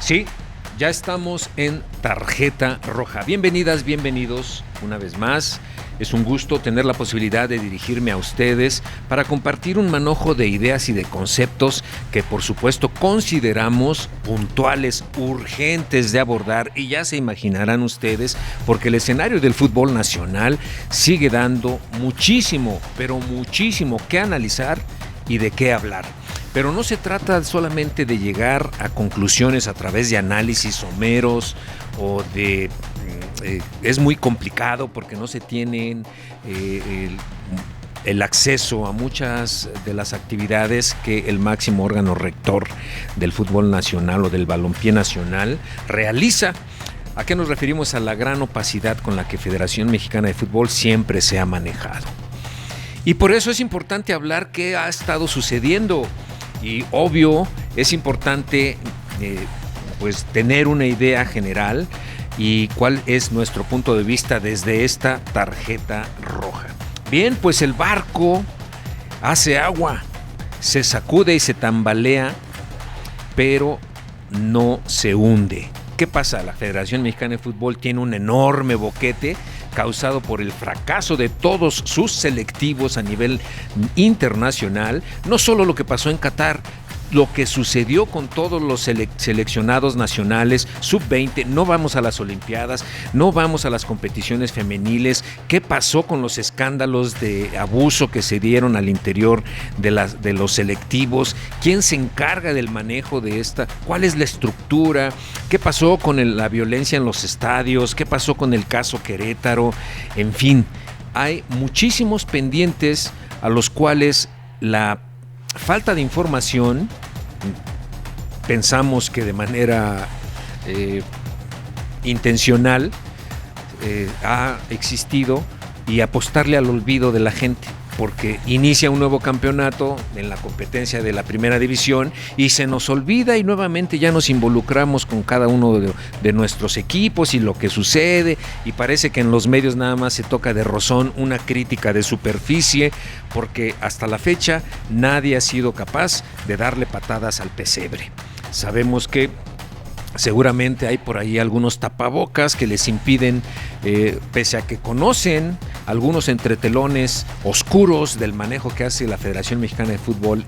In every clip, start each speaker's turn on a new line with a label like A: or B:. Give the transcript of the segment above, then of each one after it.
A: Sí, ya estamos en Tarjeta Roja. Bienvenidas, bienvenidos una vez más. Es un gusto tener la posibilidad de dirigirme a ustedes para compartir un manojo de ideas y de conceptos que por supuesto consideramos puntuales, urgentes de abordar, y ya se imaginarán ustedes porque el escenario del fútbol nacional sigue dando muchísimo, pero muchísimo que analizar y de qué hablar. Pero no se trata solamente de llegar a conclusiones a través de análisis someros o de... es muy complicado porque no se tienen el acceso a muchas de las actividades que el máximo órgano rector del fútbol nacional o del balompié nacional realiza. ¿A qué nos referimos? A la gran opacidad con la que Federación Mexicana de Fútbol siempre se ha manejado. Y por eso es importante hablar qué ha estado sucediendo. Y obvio, es importante pues tener una idea general y cuál es nuestro punto de vista desde esta tarjeta roja. Bien, pues el barco hace agua, se sacude y se tambalea, pero no se hunde. ¿Qué pasa? La Federación Mexicana de Fútbol tiene un enorme boquete causado por el fracaso de todos sus selectivos a nivel internacional. No solo lo que pasó en Qatar, lo que sucedió con todos los seleccionados nacionales sub-20, no vamos a las Olimpiadas, no vamos a las competiciones femeniles. ¿Qué pasó con los escándalos de abuso que se dieron al interior de los selectivos? ¿Quién se encarga del manejo de esta? ¿Cuál es la estructura? ¿Qué pasó con la violencia en los estadios? ¿Qué pasó con el caso Querétaro? En fin, hay muchísimos pendientes a los cuales la falta de información, pensamos que de manera intencional ha existido, y apostarle al olvido de la gente, porque inicia un nuevo campeonato en la competencia de la primera división y se nos olvida, y nuevamente ya nos involucramos con cada uno de nuestros equipos y lo que sucede, y parece que en los medios nada más se toca de rozón una crítica de superficie, porque hasta la fecha nadie ha sido capaz de darle patadas al pesebre. Sabemos que seguramente hay por ahí algunos tapabocas que les impiden, pese a que conocen algunos entretelones oscuros del manejo que hace la Federación Mexicana de Fútbol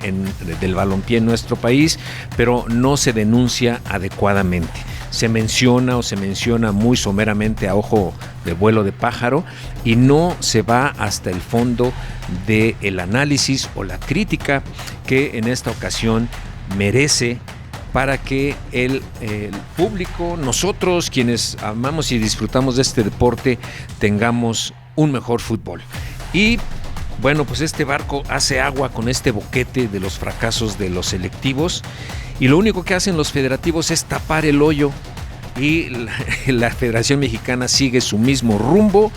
A: del balompié en nuestro país, pero no se denuncia adecuadamente. Se menciona muy someramente a ojo de vuelo de pájaro, y no se va hasta el fondo del análisis o la crítica que en esta ocasión merece, para que el público, nosotros quienes amamos y disfrutamos de este deporte, tengamos un mejor fútbol. Y bueno, pues este barco hace agua con este boquete de los fracasos de los selectivos, y lo único que hacen los federativos es tapar el hoyo, y la Federación Mexicana sigue su mismo rumbo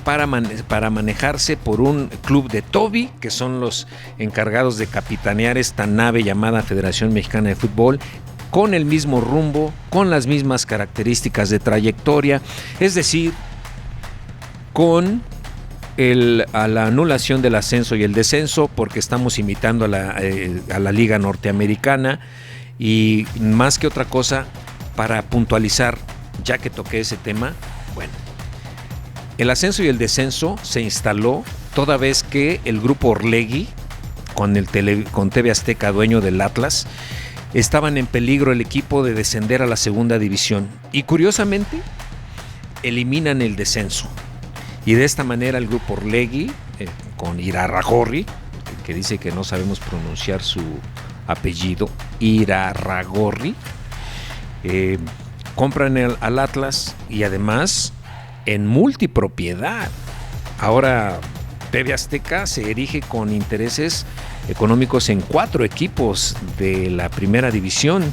A: para manejarse por un club de Toby, que son los encargados de capitanear esta nave llamada Federación Mexicana de Fútbol, con el mismo rumbo, con las mismas características de trayectoria, es decir, con a la anulación del ascenso y el descenso, porque estamos imitando a la Liga Norteamericana. Y más que otra cosa, para puntualizar, ya que toqué ese tema, bueno, el ascenso y el descenso se instaló toda vez que el grupo Orlegui, con TV Azteca, dueño del Atlas, estaban en peligro el equipo de descender a la segunda división, y curiosamente eliminan el descenso, y de esta manera el grupo Orlegui, con Irarrágorri, que dice que no sabemos pronunciar su apellido, Irarrágorri, compran al Atlas, y además en multipropiedad. Ahora TV Azteca se erige con intereses económicos en 4 equipos de la primera división,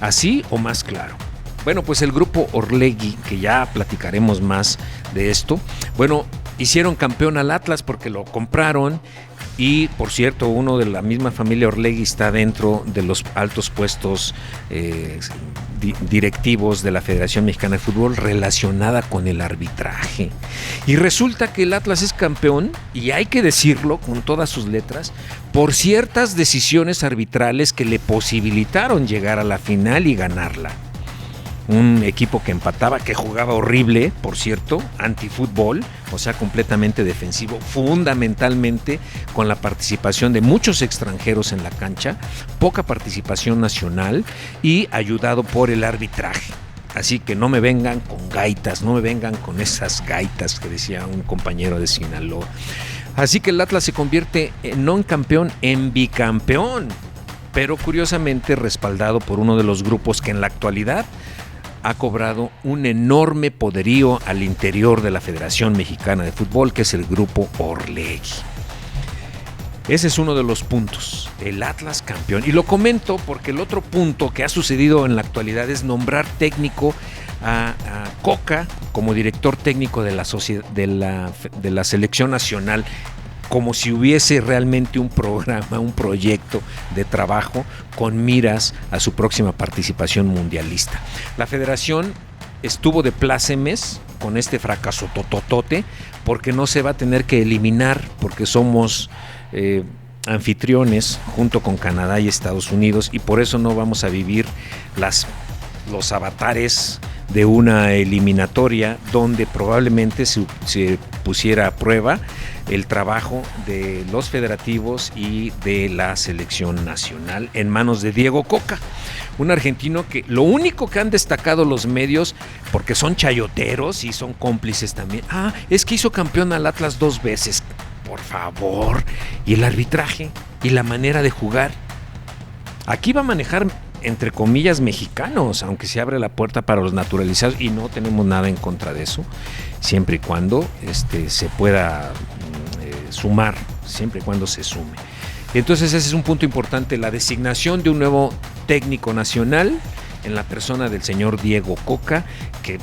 A: así o más claro. Bueno, pues el grupo Orlegui, que ya platicaremos más de esto, bueno, hicieron campeón al Atlas porque lo compraron, y por cierto, uno de la misma familia Orlegui está dentro de los altos puestos directivos de la Federación Mexicana de Fútbol relacionada con el arbitraje. Y resulta que el Atlas es campeón, y hay que decirlo con todas sus letras, por ciertas decisiones arbitrales que le posibilitaron llegar a la final y ganarla. un equipo que empataba, que jugaba horrible, por cierto, antifútbol, o sea, completamente defensivo, fundamentalmente con la participación de muchos extranjeros en la cancha, poca participación nacional y ayudado por el arbitraje. Así que no me vengan con gaitas, no me vengan con esas gaitas que decía un compañero de Sinaloa. Así que el Atlas se convierte no en campeón, en bicampeón, pero curiosamente respaldado por uno de los grupos que en la actualidad ha cobrado un enorme poderío al interior de la Federación Mexicana de Fútbol, que es el Grupo Orlegui. Ese es uno de los puntos, el Atlas campeón. Y lo comento porque el otro punto que ha sucedido en la actualidad es nombrar técnico a Coca como director técnico de la selección nacional, como si hubiese realmente un programa, un proyecto de trabajo con miras a su próxima participación mundialista. La federación estuvo de plácemes con este fracaso tototote porque no se va a tener que eliminar, porque somos anfitriones junto con Canadá y Estados Unidos, y por eso no vamos a vivir los avatares de una eliminatoria donde probablemente se pusiera a prueba el trabajo de los federativos y de la selección nacional en manos de Diego Coca, un argentino que lo único que han destacado los medios, porque son chayoteros y son cómplices también, es que hizo campeón al Atlas 2 veces. Por favor, y el arbitraje y la manera de jugar. Aquí va a manejar, entre comillas, mexicanos, aunque se abre la puerta para los naturalizados, y no tenemos nada en contra de eso, siempre y cuando se pueda sumar, siempre y cuando se sume. Entonces ese es un punto importante, la designación de un nuevo técnico nacional en la persona del señor Diego Coca, que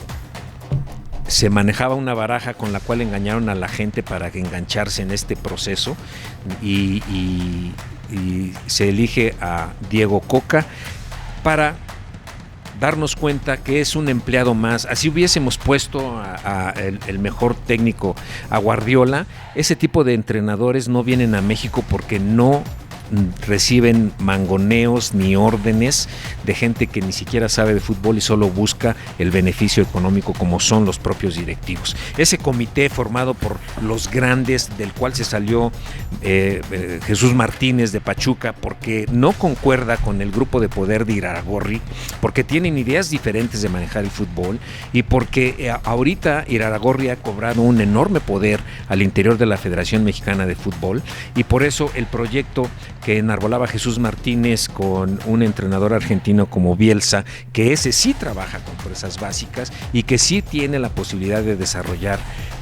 A: se manejaba una baraja con la cual engañaron a la gente para engancharse en este proceso, y se elige a Diego Coca para darnos cuenta que es un empleado más. Así hubiésemos puesto el mejor técnico, a Guardiola. Ese tipo de entrenadores no vienen a México porque no reciben mangoneos ni órdenes de gente que ni siquiera sabe de fútbol y solo busca el beneficio económico, como son los propios directivos. Ese comité formado por los grandes, del cual se salió Jesús Martínez de Pachuca, porque no concuerda con el grupo de poder de Iraragorri, porque tienen ideas diferentes de manejar el fútbol, y porque ahorita Iraragorri ha cobrado un enorme poder al interior de la Federación Mexicana de Fútbol, y por eso el proyecto que enarbolaba Jesús Martínez con un entrenador argentino como Bielsa, que ese sí trabaja con fuerzas básicas y que sí tiene la posibilidad de desarrollar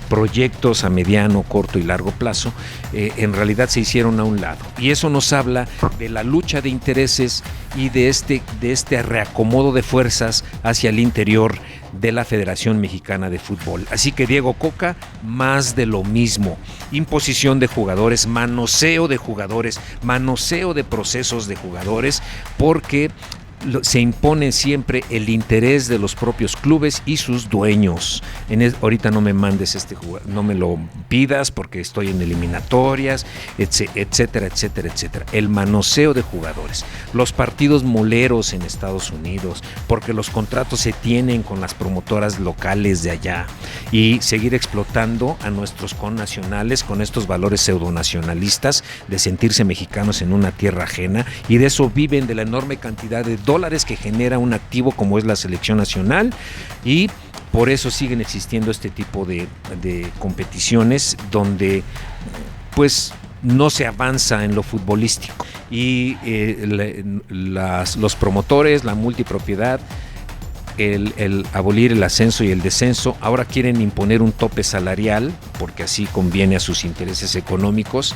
A: proyectos a mediano, corto y largo plazo, en realidad se hicieron a un lado. Y eso nos habla de la lucha de intereses y de este reacomodo de fuerzas hacia el interior de la Federación Mexicana de Fútbol. Así que Diego Coca, más de lo mismo. Imposición de jugadores, manoseo de jugadores, manoseo de procesos de jugadores, porque se impone siempre el interés de los propios clubes y sus dueños. Ahorita no me mandes no me lo pidas porque estoy en eliminatorias, etcétera, etcétera, etcétera. El manoseo de jugadores, los partidos moleros en Estados Unidos, porque los contratos se tienen con las promotoras locales de allá, y seguir explotando a nuestros connacionales con estos valores pseudonacionalistas de sentirse mexicanos en una tierra ajena, y de eso viven, de la enorme cantidad de dólares que genera un activo como es la selección nacional, y por eso siguen existiendo este tipo de competiciones donde pues no se avanza en lo futbolístico, y los promotores, la multipropiedad, el abolir el ascenso y el descenso, ahora quieren imponer un tope salarial porque así conviene a sus intereses económicos,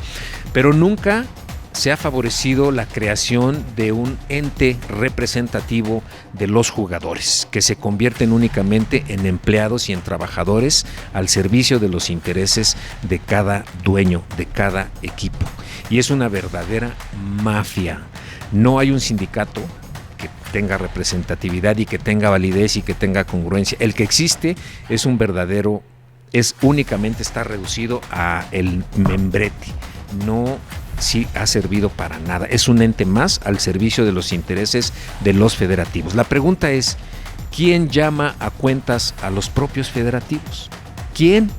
A: pero nunca se ha favorecido la creación de un ente representativo de los jugadores, que se convierten únicamente en empleados y en trabajadores al servicio de los intereses de cada dueño, de cada equipo. Y es una verdadera mafia. No hay un sindicato que tenga representatividad y que tenga validez y que tenga congruencia. El que existe únicamente está reducido a el membrete. No sí ha servido para nada. Es un ente más al servicio de los intereses de los federativos. La pregunta es, ¿quién llama a cuentas a los propios federativos? ¿Quién?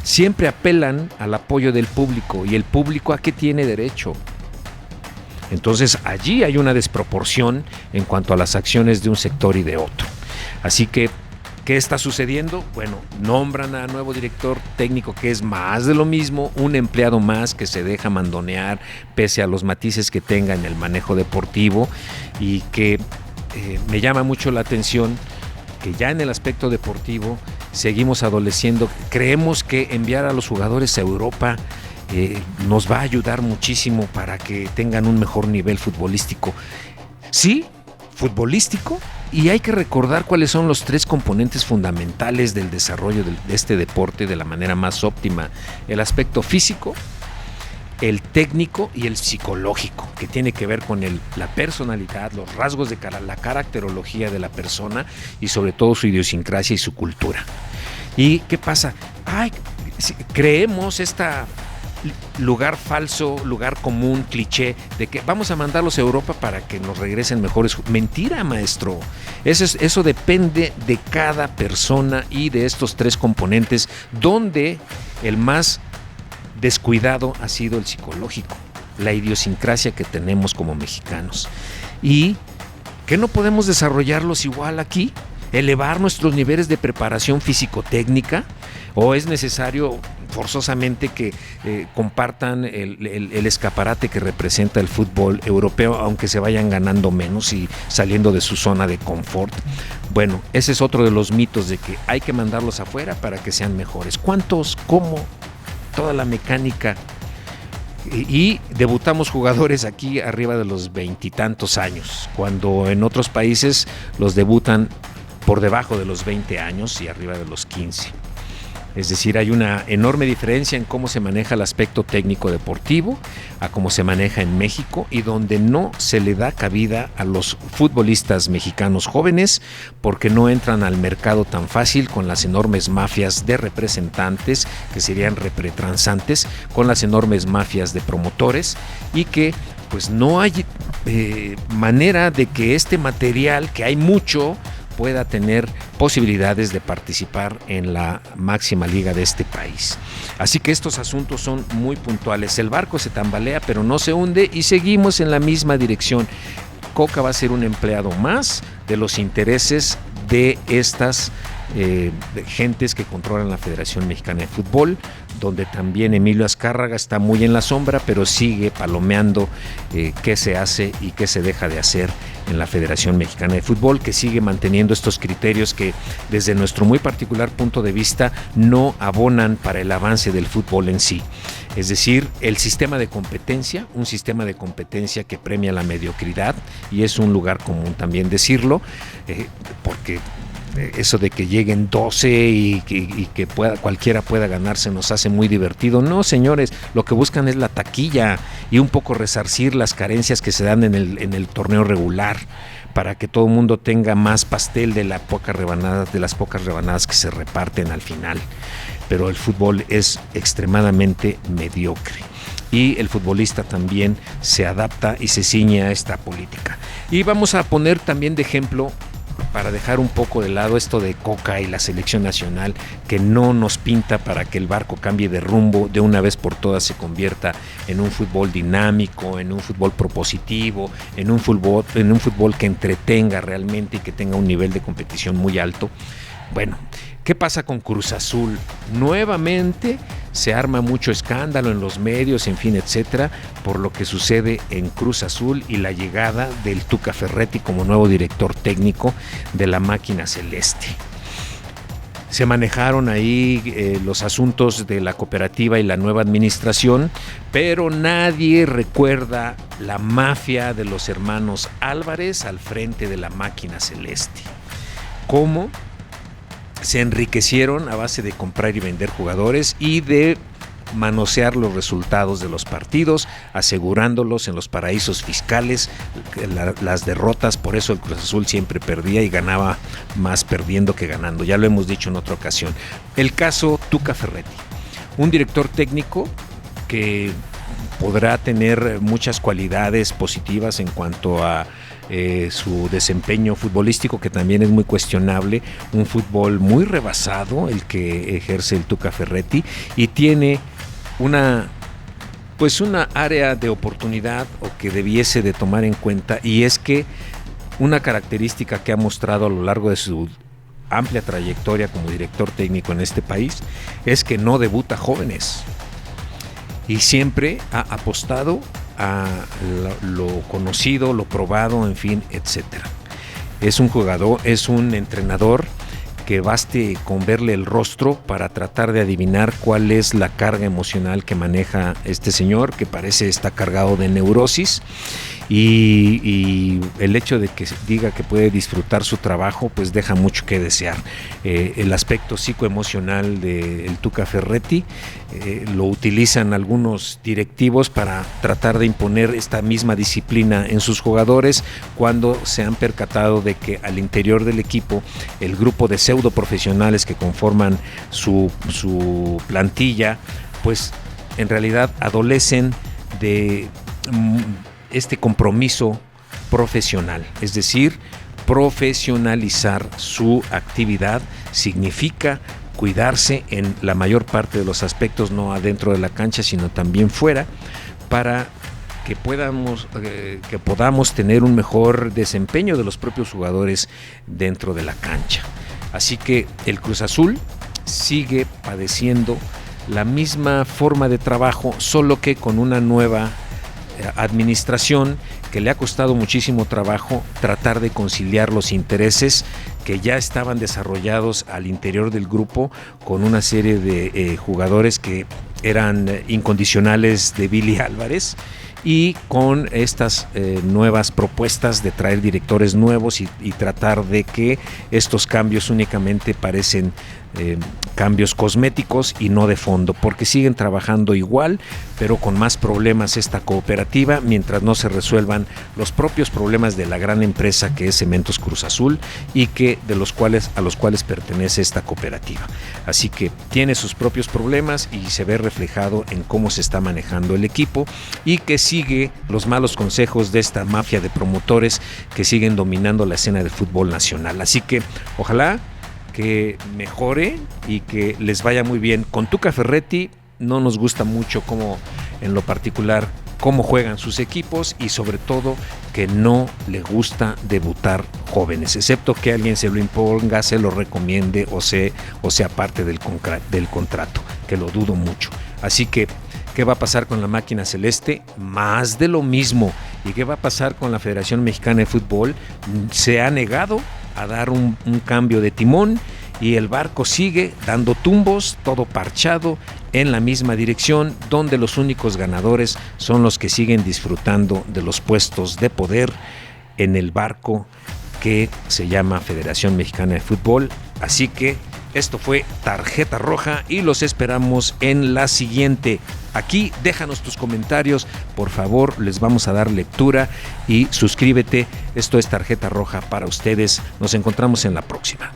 A: Siempre apelan al apoyo del público. ¿Y el público a qué tiene derecho? Entonces allí hay una desproporción en cuanto a las acciones de un sector y de otro. Así que, ¿qué está sucediendo? Bueno, nombran a nuevo director técnico, que es más de lo mismo, un empleado más que se deja mandonear pese a los matices que tenga en el manejo deportivo, y que me llama mucho la atención que ya en el aspecto deportivo seguimos adoleciendo. Creemos que enviar a los jugadores a Europa nos va a ayudar muchísimo para que tengan un mejor nivel futbolístico. Sí, futbolístico, y hay que recordar cuáles son los 3 componentes fundamentales del desarrollo de este deporte de la manera más óptima: el aspecto físico, el técnico y el psicológico, que tiene que ver con la personalidad, los rasgos de la caracterología de la persona y sobre todo su idiosincrasia y su cultura. ¿Y qué pasa? Creemos esta lugar falso, lugar común, cliché, de que vamos a mandarlos a Europa para que nos regresen mejores. Mentira, maestro. Eso depende de cada persona y de estos 3 componentes, donde el más descuidado ha sido el psicológico, la idiosincrasia que tenemos como mexicanos. ¿Y que no podemos desarrollarlos igual aquí? ¿Elevar nuestros niveles de preparación físico-técnica? ¿O es necesario forzosamente que compartan el escaparate que representa el fútbol europeo, aunque se vayan ganando menos y saliendo de su zona de confort? Bueno, ese es otro de los mitos, de que hay que mandarlos afuera para que sean mejores. ¿Cuántos? ¿Cómo? Toda la mecánica. Y debutamos jugadores aquí arriba de los 20 y tantos años, cuando en otros países los debutan por debajo de los 20 años y arriba de los 15. Es decir, hay una enorme diferencia en cómo se maneja el aspecto técnico deportivo a cómo se maneja en México, y donde no se le da cabida a los futbolistas mexicanos jóvenes, porque no entran al mercado tan fácil con las enormes mafias de representantes, que serían repretransantes, con las enormes mafias de promotores, y que pues no hay manera de que este material, que hay mucho, pueda tener posibilidades de participar en la máxima liga de este país. Así que estos asuntos son muy puntuales. El barco se tambalea, pero no se hunde, y seguimos en la misma dirección. Coca va a ser un empleado más de los intereses de estas gentes que controlan la Federación Mexicana de Fútbol, donde también Emilio Azcárraga está muy en la sombra, pero sigue palomeando qué se hace y qué se deja de hacer en la Federación Mexicana de Fútbol, que sigue manteniendo estos criterios que, desde nuestro muy particular punto de vista, no abonan para el avance del fútbol en sí. Es decir, el sistema de competencia, un sistema de competencia que premia la mediocridad, y es un lugar común también decirlo, porque eso de que lleguen 12 y que cualquiera pueda ganarse nos hace muy divertido. No, señores, lo que buscan es la taquilla y un poco resarcir las carencias que se dan en el torneo regular, para que todo el mundo tenga más pastel de las pocas rebanadas que se reparten al final. Pero el fútbol es extremadamente mediocre, y el futbolista también se adapta y se ciñe a esta política. Y vamos a poner también de ejemplo, para dejar un poco de lado esto de Coca y la selección nacional, que no nos pinta para que el barco cambie de rumbo de una vez por todas, se convierta en un fútbol dinámico, en un fútbol propositivo, en un fútbol que entretenga realmente y que tenga un nivel de competición muy alto. Bueno, ¿qué pasa con Cruz Azul? Nuevamente se arma mucho escándalo en los medios, en fin, etcétera, por lo que sucede en Cruz Azul y la llegada del Tuca Ferretti como nuevo director técnico de la máquina celeste. Se manejaron ahí los asuntos de la cooperativa y la nueva administración, pero nadie recuerda la mafia de los hermanos Álvarez al frente de la máquina celeste. ¿Cómo se enriquecieron a base de comprar y vender jugadores y de manosear los resultados de los partidos, asegurándolos en los paraísos fiscales, las derrotas? Por eso el Cruz Azul siempre perdía y ganaba más perdiendo que ganando. Ya lo hemos dicho en otra ocasión. El caso Tuca Ferretti, un director técnico que podrá tener muchas cualidades positivas en cuanto a su desempeño futbolístico, que también es muy cuestionable, un fútbol muy rebasado el que ejerce el Tuca Ferretti, y tiene una área de oportunidad o que debiese de tomar en cuenta, y es que una característica que ha mostrado a lo largo de su amplia trayectoria como director técnico en este país es que no debuta jóvenes y siempre ha apostado a lo conocido, lo probado, en fin, etcétera. Es un entrenador que baste con verle el rostro para tratar de adivinar cuál es la carga emocional que maneja este señor, que parece estar cargado de neurosis, y el hecho de que diga que puede disfrutar su trabajo pues deja mucho que desear. El aspecto psicoemocional del Tuca Ferretti lo utilizan algunos directivos para tratar de imponer esta misma disciplina en sus jugadores, cuando se han percatado de que al interior del equipo el grupo de pseudo profesionales que conforman su plantilla pues en realidad adolecen de este compromiso profesional, es decir, profesionalizar su actividad significa cuidarse en la mayor parte de los aspectos, no adentro de la cancha, sino también fuera, para que podamos tener un mejor desempeño de los propios jugadores dentro de la cancha. Así que el Cruz Azul sigue padeciendo la misma forma de trabajo, solo que con una nueva administración que le ha costado muchísimo trabajo tratar de conciliar los intereses que ya estaban desarrollados al interior del grupo, con una serie de jugadores que eran incondicionales de Billy Álvarez, y con estas nuevas propuestas de traer directores nuevos y tratar de que estos cambios únicamente parecen cambios cosméticos y no de fondo, porque siguen trabajando igual, pero con más problemas esta cooperativa, mientras no se resuelvan los propios problemas de la gran empresa que es Cementos Cruz Azul y a los cuales pertenece esta cooperativa. Así que tiene sus propios problemas y se ve reflejado en cómo se está manejando el equipo, y que sigue los malos consejos de esta mafia de promotores que siguen dominando la escena del fútbol nacional. Así que ojalá que mejore y que les vaya muy bien. Con Tuca Ferretti no nos gusta mucho en lo particular cómo juegan sus equipos, y sobre todo que no le gusta debutar jóvenes, excepto que alguien se lo imponga, se lo recomiende o sea parte del contrato, que lo dudo mucho. Así que, ¿qué va a pasar con la máquina celeste? Más de lo mismo. ¿Y qué va a pasar con la Federación Mexicana de Fútbol? Se ha negado a dar un cambio de timón, y el barco sigue dando tumbos, todo parchado en la misma dirección, donde los únicos ganadores son los que siguen disfrutando de los puestos de poder en el barco que se llama Federación Mexicana de Fútbol. Así que esto fue Tarjeta Roja y los esperamos en la siguiente. Aquí déjanos tus comentarios, por favor, les vamos a dar lectura, y suscríbete. Esto es Tarjeta Roja para ustedes. Nos encontramos en la próxima.